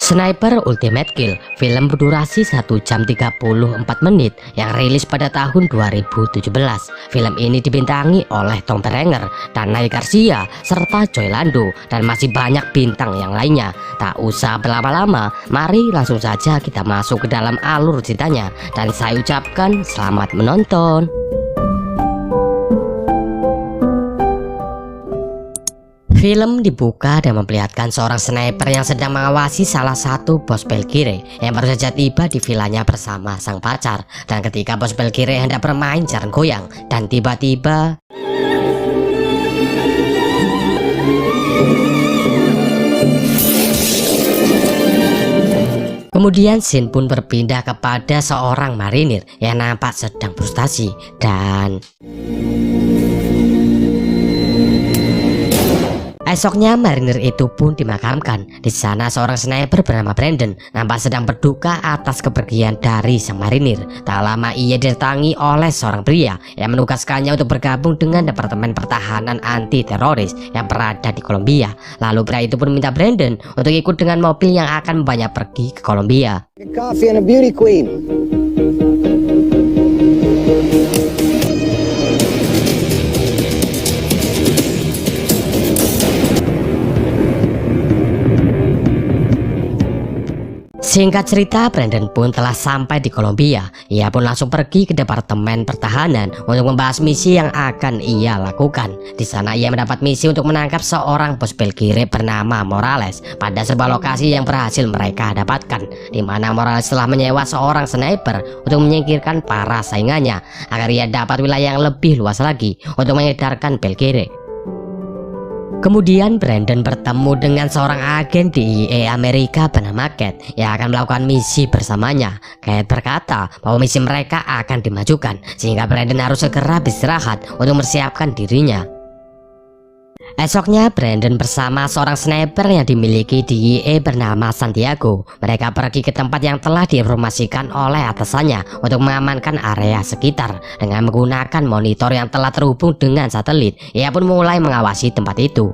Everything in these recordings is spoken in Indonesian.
Sniper Ultimate Kill, film berdurasi 1 jam 34 menit yang rilis pada tahun 2017. Film ini dibintangi oleh Tom Berenger, Danai Garcia, serta Joy Lando, dan masih banyak bintang yang lainnya. Tak usah berlama-lama, mari langsung saja kita masuk ke dalam alur ceritanya, dan saya ucapkan selamat menonton. Film dibuka dan memperlihatkan seorang sniper yang sedang mengawasi salah satu bos Belkire yang baru saja tiba di vilanya bersama sang pacar. Dan ketika bos Belkire hendak bermain jaran goyang, dan tiba-tiba kemudian scene pun berpindah kepada seorang marinir yang nampak sedang frustasi, dan esoknya marinir itu pun dimakamkan. Di sana seorang sniper bernama Brandon nampak sedang berduka atas kepergian dari sang marinir. Tak lama ia didatangi oleh seorang pria yang menugaskannya untuk bergabung dengan Departemen Pertahanan Anti Teroris yang berada di Kolombia. Lalu pria itu pun meminta Brandon untuk ikut dengan mobil yang akan membawanya pergi ke Kolombia. Coffee and a beauty queen. Singkat cerita, Brandon pun telah sampai di Kolombia. Ia pun langsung pergi ke Departemen Pertahanan untuk membahas misi yang akan ia lakukan. Di sana ia mendapat misi untuk menangkap seorang bos Belkire bernama Morales pada sebuah lokasi yang berhasil mereka dapatkan, di mana Morales telah menyewa seorang sniper untuk menyingkirkan para saingannya agar ia dapat wilayah yang lebih luas lagi untuk mengedarkan Belkire. Kemudian Brandon bertemu dengan seorang agen DIA Amerika bernama Cat yang akan melakukan misi bersamanya. Cat berkata bahwa misi mereka akan dimajukan, sehingga Brandon harus segera beristirahat untuk mempersiapkan dirinya. Esoknya Brandon bersama seorang sniper yang dimiliki DIA bernama Santiago. Mereka pergi ke tempat yang telah diinformasikan oleh atasannya untuk mengamankan area sekitar. Dengan menggunakan monitor yang telah terhubung dengan satelit, ia pun mulai mengawasi tempat itu.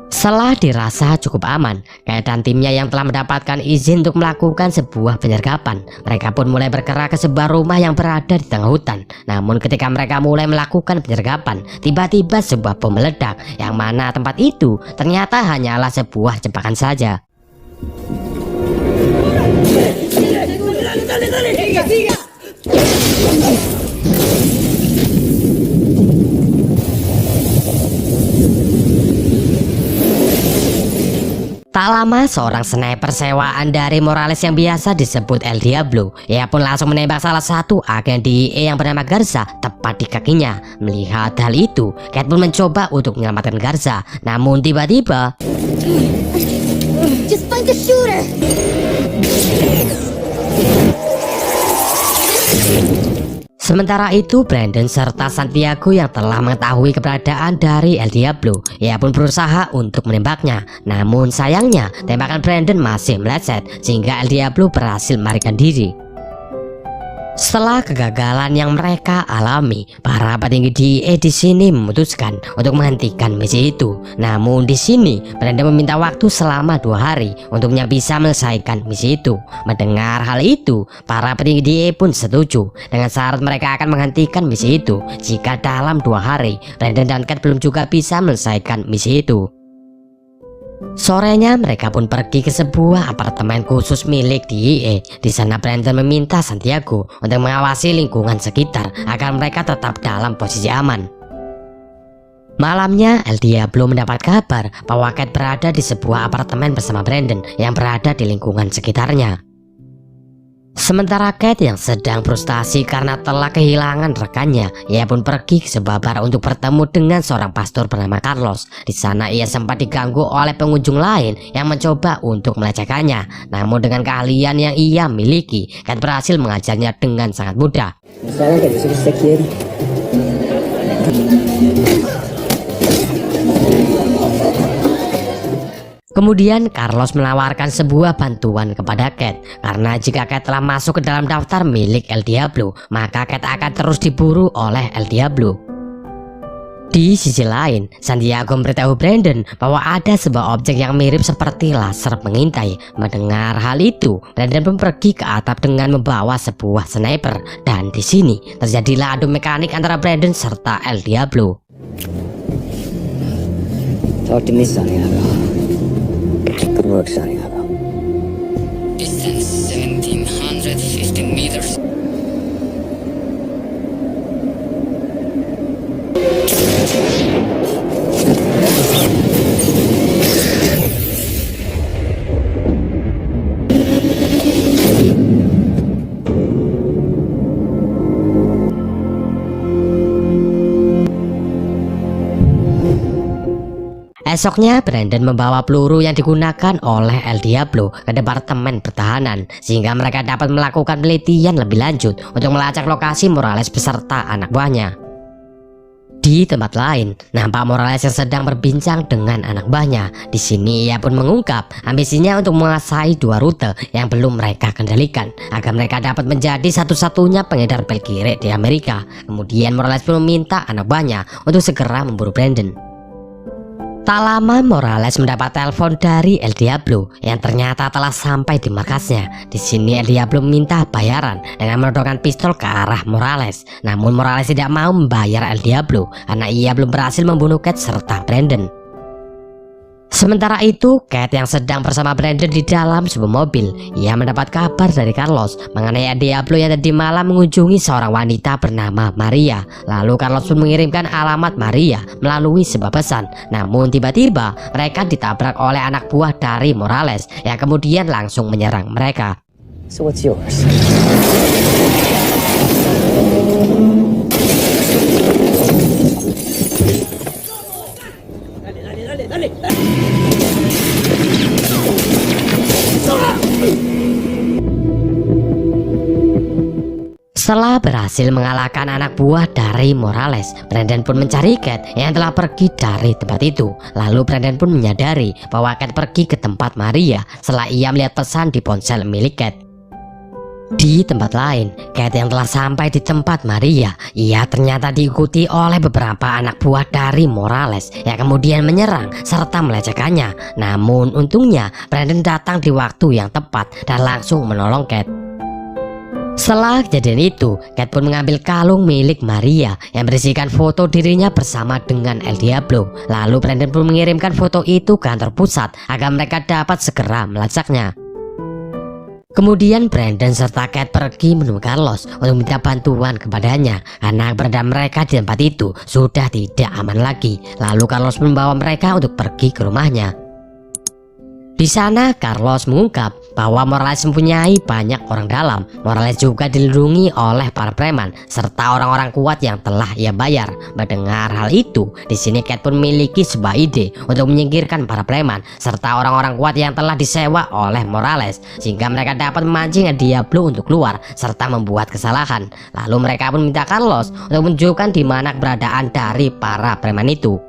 Setelah dirasa cukup aman, Cat dan timnya yang telah mendapatkan izin untuk melakukan sebuah penyergapan, mereka pun mulai bergerak ke sebuah rumah yang berada di tengah hutan. Namun ketika mereka mulai melakukan penyergapan, tiba-tiba sebuah bom meledak, yang mana tempat itu ternyata hanyalah sebuah jebakan saja. Tak lama seorang sniper sewaan dari Morales yang biasa disebut El Diablo, ia pun langsung menembak salah satu agen DIA yang bernama Garza tepat di kakinya. Melihat hal itu, Cat pun mencoba untuk menyelamatkan Garza, namun tiba-tiba Just find the shooter. sementara itu Brandon serta Santiago yang telah mengetahui keberadaan dari El Diablo, ia pun berusaha untuk menembaknya. Namun sayangnya tembakan Brandon masih meleset, sehingga El Diablo berhasil melarikan diri. Setelah kegagalan yang mereka alami, para petinggi DIA di sini memutuskan untuk menghentikan misi itu. Namun di sini Brandon meminta waktu selama 2 hari untuknya bisa menyelesaikan misi itu. Mendengar hal itu, para petinggi DIA pun setuju dengan syarat mereka akan menghentikan misi itu jika dalam 2 hari Brandon dan Cat belum juga bisa menyelesaikan misi itu. Sorenya mereka pun pergi ke sebuah apartemen khusus milik DIA. Di sana Brandon meminta Santiago untuk mengawasi lingkungan sekitar agar mereka tetap dalam posisi aman. Malamnya El Diablo mendapat kabar bahwa Cat berada di sebuah apartemen bersama Brandon yang berada di lingkungan sekitarnya. Sementara Cat yang sedang frustasi karena telah kehilangan rekannya, ia pun pergi ke sebuah bar untuk bertemu dengan seorang pastor bernama Carlos. Di sana ia sempat diganggu oleh pengunjung lain yang mencoba untuk melecehkannya. Namun dengan keahlian yang ia miliki, Cat berhasil mengajarnya dengan sangat mudah. Kemudian Carlos menawarkan sebuah bantuan kepada Cat, karena jika Cat telah masuk ke dalam daftar milik El Diablo, maka Cat akan terus diburu oleh El Diablo. Di sisi lain, Santiago memberitahu Brandon bahwa ada sebuah objek yang mirip seperti laser pengintai. Mendengar hal itu, Brandon pun pergi ke atap dengan membawa sebuah sniper, dan di sini terjadilah adu mekanik antara Brandon serta El Diablo. Talk to me, Santiago. Good work, Santiago. Distance 1750 meters. Esoknya Brandon membawa peluru yang digunakan oleh El Diablo ke Departemen Pertahanan, sehingga mereka dapat melakukan penelitian lebih lanjut untuk melacak lokasi Morales beserta anak buahnya. Di tempat lain, nampak Morales yang sedang berbincang dengan anak buahnya. Di sini ia pun mengungkap ambisinya untuk menguasai dua rute yang belum mereka kendalikan, agar mereka dapat menjadi satu-satunya pengedar pil kiri di Amerika. Kemudian Morales pun meminta anak buahnya untuk segera memburu Brandon. Tak lama Morales mendapat telepon dari El Diablo yang ternyata telah sampai di markasnya. Di sini El Diablo meminta bayaran dengan menodongkan pistol ke arah Morales. Namun Morales tidak mau membayar El Diablo karena ia belum berhasil membunuh Cat serta Brandon. Sementara itu, Cat yang sedang bersama Brandon di dalam sebuah mobil, ia mendapat kabar dari Carlos mengenai El Diablo yang tadi malam mengunjungi seorang wanita bernama Maria. Lalu Carlos pun mengirimkan alamat Maria melalui sebuah pesan. Namun tiba-tiba mereka ditabrak oleh anak buah dari Morales yang kemudian langsung menyerang mereka. So what's yours? Setelah berhasil mengalahkan anak buah dari Morales, Brandon pun mencari Cat yang telah pergi dari tempat itu. Lalu Brandon pun menyadari bahwa Cat pergi ke tempat Maria setelah ia melihat pesan di ponsel milik Cat. Di tempat lain, Cat yang telah sampai di tempat Maria, ia ternyata diikuti oleh beberapa anak buah dari Morales yang kemudian menyerang serta melecehkannya. Namun untungnya Brandon datang di waktu yang tepat dan langsung menolong Cat. Setelah kejadian itu, Cat pun mengambil kalung milik Maria yang berisikan foto dirinya bersama dengan El Diablo. Lalu Brandon pun mengirimkan foto itu ke kantor pusat agar mereka dapat segera melacaknya. Kemudian Brandon serta Cat pergi menemui Carlos untuk minta bantuan kepadanya karena keberadaan mereka di tempat itu sudah tidak aman lagi. Lalu Carlos membawa mereka untuk pergi ke rumahnya. Di sana Carlos mengungkap bahwa Morales mempunyai banyak orang dalam. Morales juga dilindungi oleh para preman serta orang-orang kuat yang telah ia bayar. Mendengar hal itu, di sini Cat pun memiliki sebuah ide untuk menyingkirkan para preman serta orang-orang kuat yang telah disewa oleh Morales, sehingga mereka dapat memancing El Diablo untuk keluar serta membuat kesalahan. Lalu mereka pun minta Carlos untuk menunjukkan di mana keberadaan dari para preman itu.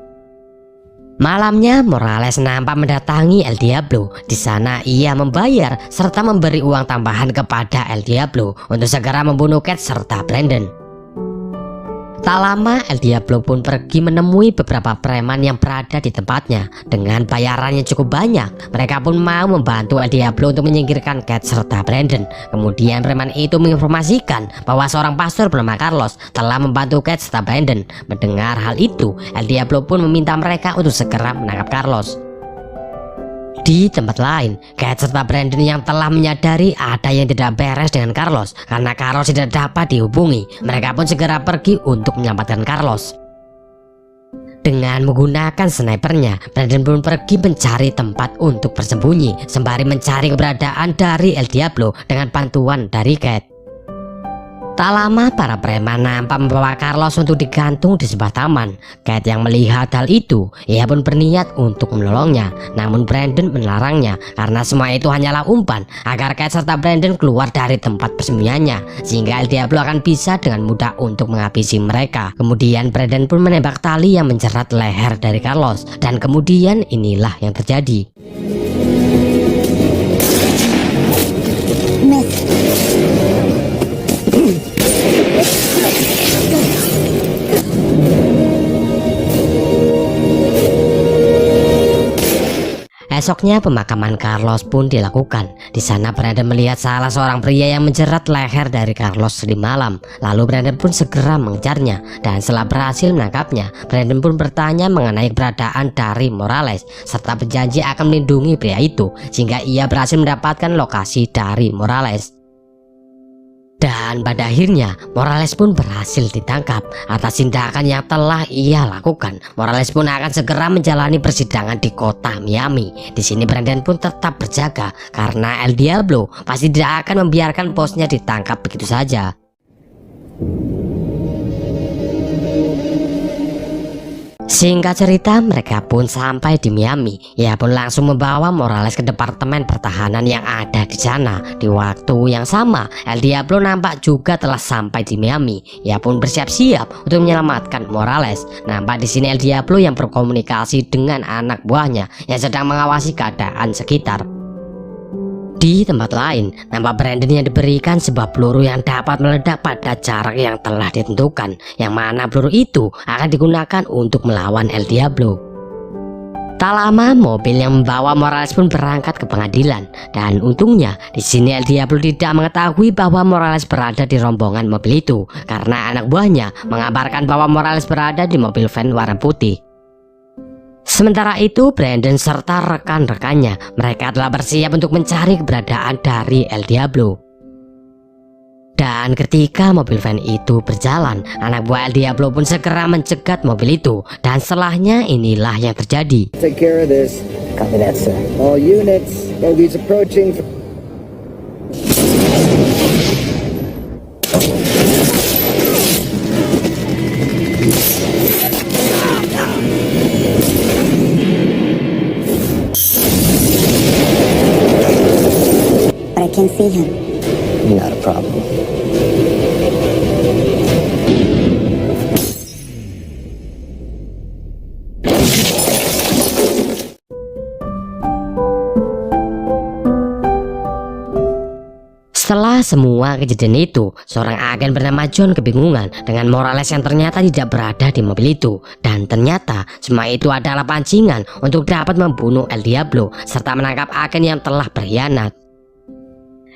Malamnya Morales nampak mendatangi El Diablo. Di sana ia membayar serta memberi uang tambahan kepada El Diablo untuk segera membunuh Cat serta Brandon. Tak lama El Diablo pun pergi menemui beberapa preman yang berada di tempatnya. Dengan bayaran yang cukup banyak, mereka pun mau membantu El Diablo untuk menyingkirkan Cat serta Brandon. Kemudian preman itu menginformasikan bahwa seorang pastor bernama Carlos telah membantu Cat serta Brandon. Mendengar hal itu, El Diablo pun meminta mereka untuk segera menangkap Carlos. Di tempat lain, Cat serta Brandon yang telah menyadari ada yang tidak beres dengan Carlos karena Carlos tidak dapat dihubungi. Mereka pun segera pergi untuk menyelamatkan Carlos. Dengan menggunakan snipernya, Brandon pun pergi mencari tempat untuk bersembunyi sembari mencari keberadaan dari El Diablo dengan bantuan dari Cat. Tak lama para preman nampak membawa Carlos untuk digantung di sebuah taman. Cat yang melihat hal itu, ia pun berniat untuk menolongnya. Namun Brandon melarangnya karena semua itu hanyalah umpan agar Cat serta Brandon keluar dari tempat persembunyiannya, sehingga El Diablo akan bisa dengan mudah untuk menghabisi mereka. Kemudian Brandon pun menembak tali yang menjerat leher dari Carlos, dan kemudian inilah yang terjadi. Esoknya pemakaman Carlos pun dilakukan. Di sana Brandon melihat salah seorang pria yang menjerat leher dari Carlos di malam. Lalu Brandon pun segera mengejarnya, dan setelah berhasil menangkapnya, Brandon pun bertanya mengenai keberadaan dari Morales serta berjanji akan melindungi pria itu sehingga ia berhasil mendapatkan lokasi dari Morales. Dan pada akhirnya Morales pun berhasil ditangkap atas tindakan yang telah ia lakukan. Morales pun akan segera menjalani persidangan di kota Miami. Di sini Brandon pun tetap berjaga karena El Diablo pasti tidak akan membiarkan bosnya ditangkap begitu saja. Singkat cerita, mereka pun sampai di Miami. Ia pun langsung membawa Morales ke departemen pertahanan yang ada di sana. Di waktu yang sama, El Diablo nampak juga telah sampai di Miami. Ia pun bersiap-siap untuk menyelamatkan Morales. Nampak di sini El Diablo yang berkomunikasi dengan anak buahnya yang sedang mengawasi keadaan sekitar. Di tempat lain, nampak Brandon yang diberikan sebuah peluru yang dapat meledak pada jarak yang telah ditentukan, yang mana peluru itu akan digunakan untuk melawan El Diablo. Tak lama, mobil yang membawa Morales pun berangkat ke pengadilan, dan untungnya di sini El Diablo tidak mengetahui bahwa Morales berada di rombongan mobil itu karena anak buahnya mengabarkan bahwa Morales berada di mobil van warna putih. Sementara itu, Brandon serta rekan-rekannya mereka telah bersiap untuk mencari keberadaan dari El Diablo. Dan ketika mobil van itu berjalan, anak buah El Diablo pun segera mencegat mobil itu. Dan setelahnya inilah yang terjadi. Take care of this. Copy that, sir. All units, bogies approaching. But I can see him. Not a problem. Setelah semua kejadian itu, seorang agen bernama John kebingungan dengan Morales yang ternyata tidak berada di mobil itu. Dan ternyata semua itu adalah pancingan untuk dapat membunuh El Diablo serta menangkap agen yang telah berkhianat.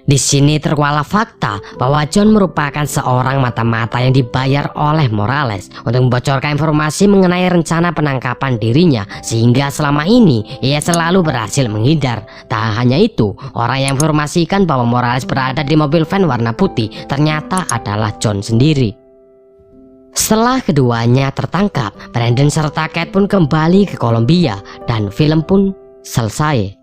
Di sini terkuak fakta bahwa John merupakan seorang mata-mata yang dibayar oleh Morales untuk membocorkan informasi mengenai rencana penangkapan dirinya, sehingga selama ini ia selalu berhasil menghindar. Tak hanya itu, orang yang informasikan bahwa Morales berada di mobil van warna putih ternyata adalah John sendiri. Setelah keduanya tertangkap, Brandon serta Kate pun kembali ke Kolombia dan film pun selesai.